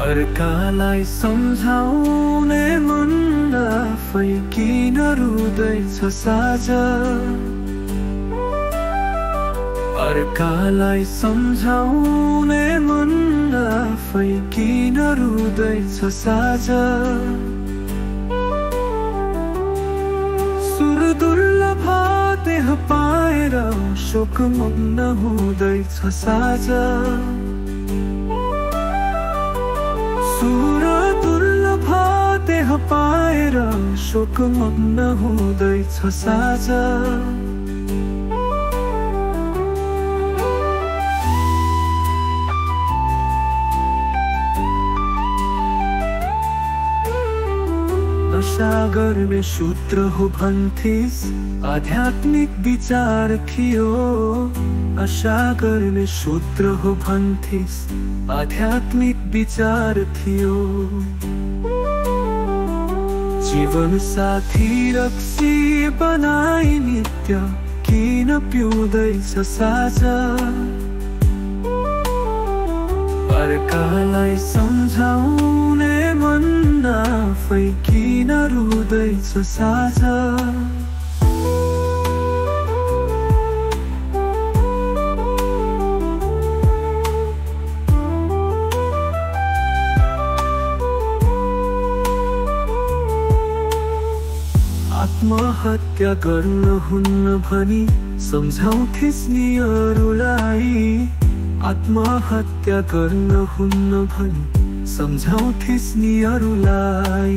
अर्कालाई सम्झाउने मन आफै किन रुँदैछ साझा। अर्कालाई सम्झाउने मन आफै किन रुँदैछ साझा। सुर दुर्लभ देह पाएर शोकमग्न हुँदैछ साझा। सुर दुर्लभ देह पाएर शोकमग्न हुँदैछ साझा। सागर में सूत्र हो भन्थिस आध्यात्मिक विचार थियो। सागर में सूत्र हो भन्थिस आध्यात्मिक विचार थियो। जीवन साथी रक्सी बनाई नित्य किन पिउँदैछ साझा। अर्कालाई सम्झाउने मन आफै किन रुँदैछ साझा। आत्महत्या गर्न हुन्न भनी सम्झाउँथिस् नि अरूलाई। आत्महत्या गर्न हुन्न भनी सम्झाउँथिस् नि अरूलाई।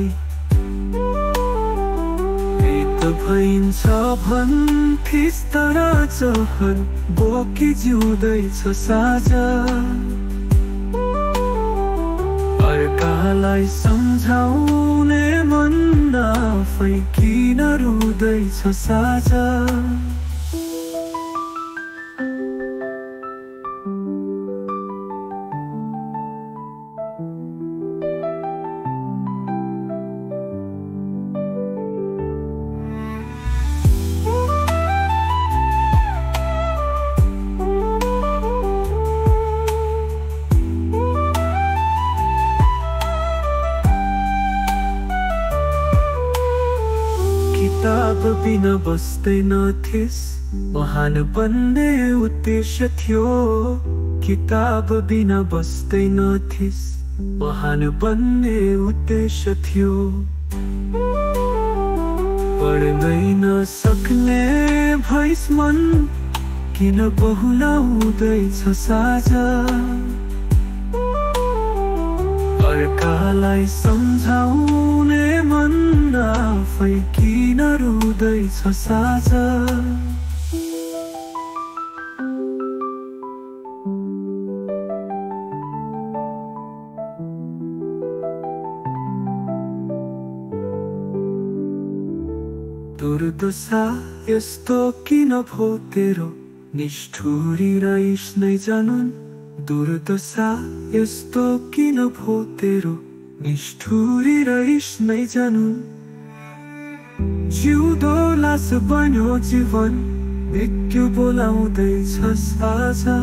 त भइन्छ भन्थिस् तर जहर बोकी जिउँदैछ साझा। अर्कालाई सम्झाउने मन आफै किन रुँदैछ साझा। किताब बिना बस्दैनथिस् महान बन्ने उद्देश्य थियो। किताब बिना बस्दैनथिस् महान बन्ने उद्देश्य थियो। पढ्दै नसक्ने भइस मन किन बहुलाउँदैछ साझा। अर्कालाई सम्झाउने मन आफै किन रुँदैछ साझा। दुर्दशा यस्तो किन भो तेरो निष्ठुरी रहिस नै जानुन्। दुर्दशा यस्तो किन भो तेरो निष्ठुरी रहिस नै जानुन्। जिउँदो लास बन्यो जीवन मृत्यु बोलाउँदैछ साझा।